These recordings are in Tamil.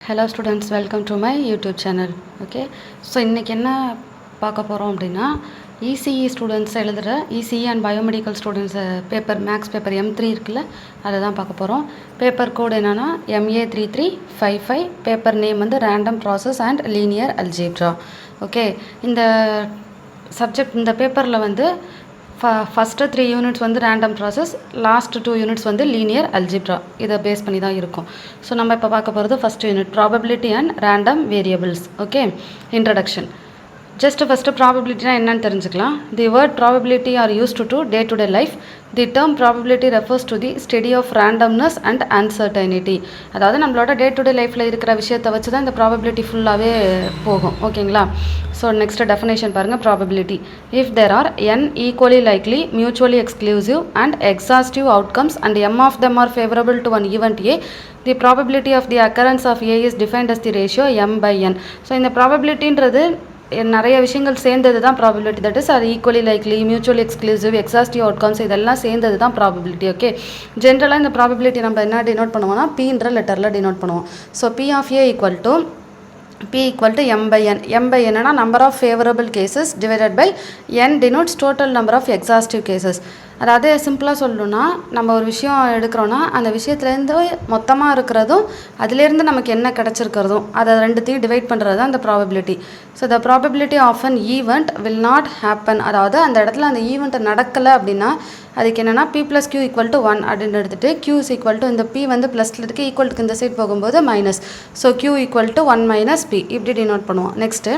Hello students, welcome to my YouTube channel. Okay, so இன்னைக்கு என்ன பார்க்க போகிறோம் அப்படின்னா ECE ஸ்டூடெண்ட்ஸ் எழுதுகிற ECE and biomedical students paper maths paper M3 இருக்குல்ல அதை தான் பார்க்க போகிறோம். பேப்பர் கோட் என்னென்னா MA3355, பேப்பர் நேம் வந்து random process and linear algebra. Okay, இந்த சப்ஜெக்ட் இந்த பேப்பரில் வந்து ஃபஸ்ட்டு 3 யூனிட்ஸ் வந்து ரேண்டம் ப்ராசஸ், லாஸ்ட் 2 யூனிட்ஸ் வந்து லீனியர் அல்ஜிப்ரா. இதை பேஸ் பண்ணி தான் இருக்கும். ஸோ நம்ம இப்போ பார்க்க போகிறது first unit probability and random variables. Okay, introduction. Just first ப்ராபபிலிட்டினா என்னன்னு தெரிஞ்சுக்கலாம். The word probability are used to day to day life. The term probability refers to the study of randomness and uncertainty. அதாவது நம்மளோட டே டு டே லைஃப்பில் இருக்கிற விஷயத்தை வச்சு தான் இந்த ப்ராபபிலிட்டி ஃபுல்லாகவே போகும். ஓகேங்களா? ஸோ நெக்ஸ்ட் டெஃபினேஷன் பாருங்கள். Probability: if there are n equally likely, mutually exclusive and exhaustive outcomes and m of them are favorable to an event A, the probability of the occurrence of A is defined as the ratio m by n. So இந்த ப்ராபபிலிட்டின்றது நிறைய விஷயங்கள் சேர்ந்தது தான் ப்ராபபிலிட்டி. தட் இஸ் அது equally likely, mutually exclusive, exhaustive outcomes இதெல்லாம் சேர்ந்தது தான் ப்ராபபிலிட்டி. ஓகே, ஜென்ரலாக இந்த ப்ராபபிலிட்டி நம்ம என்ன டினோட் பண்ணுவோம்னா Pன்ற லெட்டரில் டினோட் பண்ணுவோம். So P of A equal to P equal to m by n. m by n na number of favorable cases divided by n denotes total number of exhaustive cases. அதாவது சிம்பிளாக சொல்லணும்னா நம்ம ஒரு விஷயம் எடுக்கிறோன்னா அந்த விஷயத்துலேருந்து மொத்தமாக இருக்கிறதும் அதுலேருந்து நமக்கு என்ன கிடச்சிருக்கிறதும் அதை ரெண்டுத்தையும் டிவைட் பண்ணுறது தான் அந்த probability. So the probability of an event will not happen. அதாவது அந்த இடத்துல அந்த ஈவெண்ட்டை நடக்கலை அப்படின்னா அதுக்கு என்னென்னா P + Q = 1 அப்படின்னு எடுத்துகிட்டு Q = இந்த P வந்து ப்ளஸில் இருக்குது, ஈக்குவல்ட்டுக்கு இந்த சைட் போகும்போது மைனஸ். ஸோ Q = 1 - P இப்படி டினோட் பண்ணுவோம். Next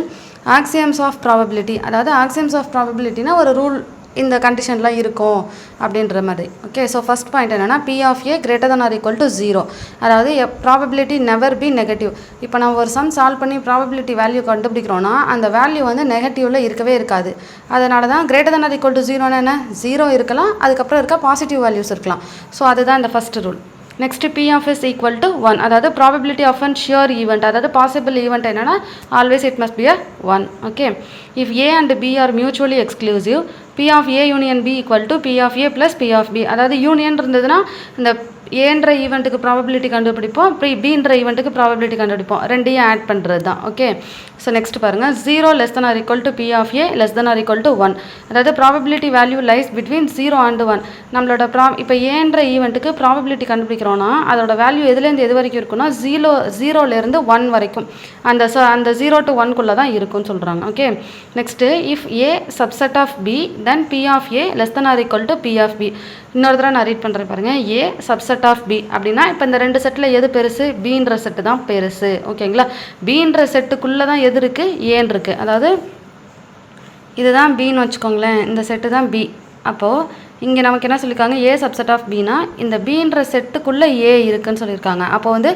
axioms of probability. அதாவது ஆக்சியம்ஸ் ஆஃப் ப்ராபபிலிட்டினா ஒரு ரூல் இந்த கண்டிஷன்லாம் இருக்கும் அப்படின்ற மாதிரி. ஓகே, ஸோ ஃபஸ்ட் பாயிண்ட் என்னென்னா P of A greater than or equal to 0. அதாவது ப்ராபபிலிட்டி நெவர் பி நெகட்டிவ். இப்போ நம்ம ஒரு சம் சால்வ் பண்ணி ப்ராபபிலிட்டி வேல்யூ கண்டுபிடிக்கிறோன்னா அந்த வேல்யூ வந்து நெகட்டிவில் இருக்கவே இருக்காது. அதனால தான் greater than or equal to 0 என்ன 0 இருக்கலாம், அதுக்கப்புறம் இருக்க பாசிட்டிவ் வேல்யூஸ் இருக்கலாம். ஸோ அதுதான் இந்த first rule. Next P of S equal to 1. அதாவது probability of an sure event, அதாவது பாசிபிள் ஈவெண்ட் என்னென்னா always it must be a 1. Okay, if A and B are mutually exclusive, P of A union B equal to P of A plus P of B. அதாவது யூனியன் இருந்ததுன்னா இந்த ஏன்ற ஈவெண்ட்டுக்கு ப்ராபபிலிட்டி கண்டுபிடிப்போம், Bன்ற ஈவெண்ட்டுக்கு ப்ராபபிலிட்டி கண்டுபிடிப்போம், ரெண்டையும் ஆட் பண்ணுறது தான். ஓகே, ஸோ நெக்ஸ்ட் பாருங்கள். 0 <= P of A <= 1. அதாவது probability value lies between 0 and 1. நம்மளோட இப்போ ஏன்ற ஈவெண்ட்டுக்கு ப்ராபபிலிட்டி கண்டுபிடிக்கிறோன்னா அதோட வேல்யூ எதுலேருந்து எது வரைக்கும் இருக்குன்னா 0லேருந்து 1 வரைக்கும் அந்த 0 to 1 தான் இருக்கும்னு சொல்கிறாங்க. Okay, next if A subset of B then P of A <= P of B. இன்னொரு தடவை நான் ரீட் பண்ணுறேன் பாருங்கள். A சப்செட் ஆஃப் B அப்படின்னா இப்போ இந்த ரெண்டு செட்டில் எது பெருசு? Bன்ற செட்டு தான் பெருசு. ஓகேங்களா? Bன்ற செட்டுக்குள்ளே தான் எது இருக்குது? ஏன்னு இருக்குது. அதாவது இதுதான் Bன்னு வச்சுக்கோங்களேன், இந்த செட்டு தான் B. அப்போது இங்கே நமக்கு என்ன சொல்லியிருக்காங்க? A சப்செட் ஆஃப் Bனா இந்த Bன்ற செட்டுக்குள்ளே A இருக்குதுன்னு சொல்லியிருக்காங்க. அப்போ வந்து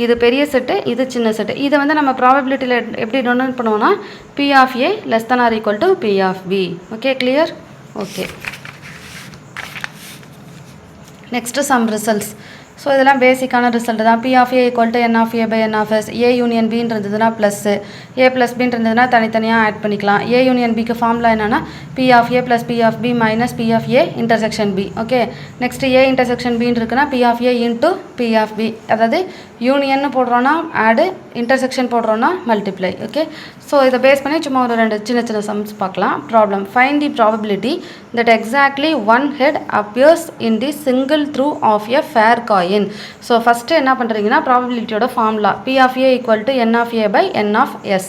இது பெரிய செட்டு, இது சின்ன செட்டு. இதை வந்து நம்ம ப்ராபபிலிட்டியில் எப்படி டொனேட் பண்ணுவோம்னா P of A <= P of B. Okay, clear? Okay, next some results. So இதெல்லாம் பேசிக்கான ரிசல்ட் தான். P of A = N of A by N of S. A union Bன்னு இருந்ததுன்னா ப்ளஸ்ஸு, A + Bன்னு இருந்ததுன்னா தனித்தனியாக ஆட் பண்ணிக்கலாம். A யூனியன் Bக்கு ஃபார்முலா என்னென்னா P of A + P of B - P of A intersection B. ஓகே, நெக்ஸ்ட்டு A இன்டர்செக்ஷன் Bன்னு இருக்குன்னா P of A × P of B. அதாவது யூனியன்னு போடுறோன்னா ஆடு, இன்டர்செக்ஷன் போடுறோன்னா மல்டிப்ளை. ஓகே, ஸோ இதை பேஸ் பண்ணி சும்மா ஒரு 2 சின்ன சின்ன சம்ஸ் பார்க்கலாம். Problem: find the probability that exactly one head appears in the single through of a fair coin. So first என்ன பண்ணுறீங்கன்னா ப்ராபபிலிட்டியோட formula P of A = N of A by N of S.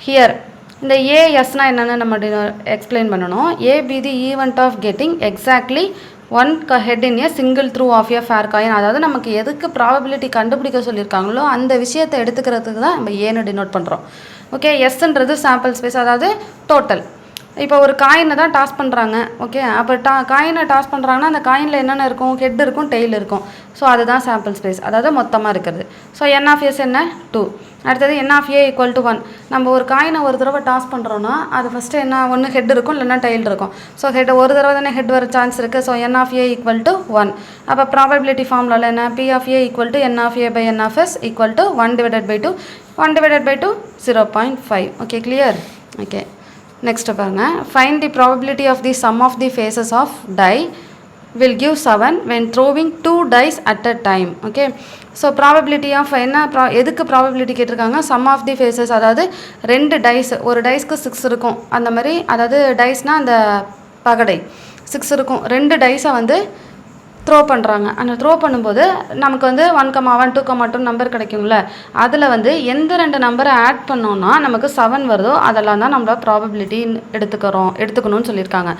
Here இந்த ASனால் என்னென்னு நம்ம எக்ஸ்பிளைன் பண்ணணும். A be the event of getting exactly one head in a single through of a fair coin. அதாவது நமக்கு எதுக்கு ப்ராபபிலிட்டி கண்டுபிடிக்க சொல்லியிருக்காங்களோ அந்த விஷயத்தை எடுத்துக்கிறதுக்கு தான் நம்ம ஏன்னு டினோட் பண்ணுறோம். ஓகே, எஸ்ன்றது சாம்பிள் ஸ்பேஸ், அதாவது டோட்டல். இப்போ ஒரு காயினை தான் டாஸ் பண்ணுறாங்க. ஓகே, அப்போ காயினை டாஸ் பண்ணுறாங்கன்னா அந்த காயினில் என்னென்ன இருக்கும்? ஹெட் இருக்கும், டெய்ல் இருக்கும். ஸோ அதுதான் சாம்பிள் ஸ்பேஸ், அதாவது மொத்தமாக இருக்கிறது. ஸோ N of S என்ன? 2. அடுத்தது N of A = 1. நம்ம ஒரு காயினை ஒரு தடவை டாஸ் பண்ணுறோன்னா அது ஃபஸ்ட்டு என்ன? ஒன்று ஹெட் இருக்கும், இல்லைன்னா டெய்ல் இருக்கும். ஸோ ஹெட் ஒரு தடவை தானே ஹெட் வர சான்ஸ் இருக்குது. So N of A = 1. அப்போ ப்ராபபிலிட்டி ஃபார்முலாவில் என்ன? P of A = N of A by N of S = 1/2. 1/2 0.5. Okay, clear? Okay, next பாருங்கள். Find the probability of the sum of the faces of die will give 7 when throwing 2 dice at a time. Okay, so probability of எதுக்கு ப்ராபபிலிட்டி கேட்டிருக்காங்க, சம் ஆஃப் தி ஃபேஸஸ், அதாவது 2 டைஸ், ஒரு டைஸ்க்கு 6 இருக்கும் அந்த மாதிரி, அதாவது டைஸ்னால் அந்த பகடை 6 இருக்கும், 2 டைஸை வந்து த்ரோ பண்ணுறாங்க. அந்த த்ரோ பண்ணும்போது நமக்கு வந்து 1,1 2,2 நம்பர் கிடைக்கும்ல, அதில் வந்து எந்த 2 நம்பரை ஆட் பண்ணோன்னா நமக்கு 7 வருதோ அதெல்லாம் தான் நம்மளோட ப்ராபபிலிட்டி எடுத்துக்கணும்னு சொல்லியிருக்காங்க.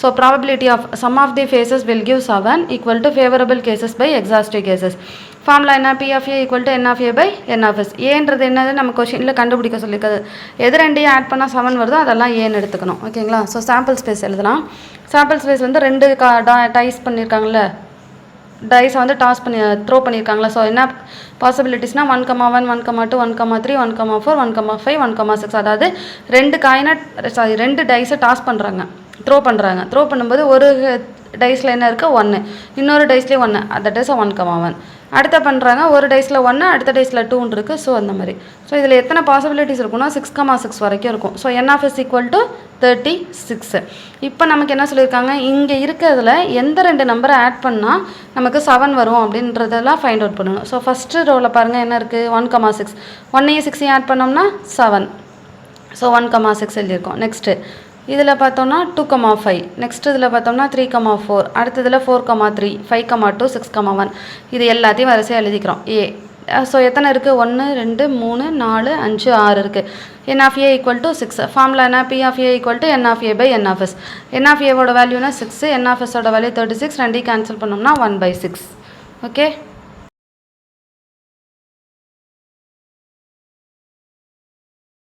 So probability of sum of the faces will give 7 equal to favourable cases by exhaustive cases. Formula என்ன, P of A equal to N of A by N of S. ஏன்றது என்னது நம்ம கொஷினில் கண்டுபிடிக்க சொல்லியிருக்காது. எது 2 ஆட் பண்ணால் 7 வருதோ அதெல்லாம் ஏன்னு எடுத்துக்கணும். ஓகேங்களா, ஸோ சாம்பிள் ஸ்பேஸ் எழுதலாம். சாம்பிள் ஸ்பேஸ் வந்து 2 டைஸ் பண்ணியிருக்காங்கல்ல, டைஸை வந்து த்ரோ பண்ணியிருக்காங்களா. ஸோ என்ன பாசிபிலிட்டிஸ்னால் 1,1 1,2 1,3 1,4 1,5 1,6, அதாவது 2 டைஸை டாஸ் பண்ணுறாங்க, த்ரோ பண்ணும்போது ஒரு டைஸில் என்ன இருக்குது 1, இன்னொரு டைஸ்லேயே 1, தட் இஸ் 1,1. அடுத்த பண்ணுறாங்க, ஒரு டைஸில் 1 அடுத்த டைஸில் 2 இருக்குது. ஸோ அந்த மாதிரி. ஸோ இதில் எத்தனை பாசிபிலிட்டிஸ் இருக்குன்னா 6,6 வரைக்கும் இருக்கும். So N of S equal to 36. இப்போ நமக்கு என்ன சொல்லியிருக்காங்க, இங்கே இருக்கிறதுல எந்த 2 நம்பரை ஆட் பண்ணால் நமக்கு 7 வரும் அப்படின்றதெல்லாம் ஃபைண்ட் அவுட் பண்ணணும். ஸோ ஃபஸ்ட்டு ரோவில் பாருங்கள் என்ன இருக்குது, 1,6, 1ஐயும் 6ஐயும் ஆட் பண்ணோம்னா 7. ஸோ 1,6 எழுதியிருக்கோம். நெக்ஸ்ட்டு இதில் பார்த்தோம்னா 2,5, நெக்ஸ்ட் இதில் பார்த்தோம்னா 3,4, அடுத்ததில் 4,3 5,2 6,1, இது எல்லாத்தையும் வரிசையாக எழுதிக்கிறோம் ஏ. ஸோ எத்தனை இருக்குது, 1 2 3 4 5 6 இருக்குது. N of A equal to 6. Formula என்ன, P of A equal to N of A by N of S. N of A ஓட வேல்யூனா 6, N of S ஓட வேல்யூ 36, 2 கேன்சல் பண்ணோம்னா 1/6. ஓகே.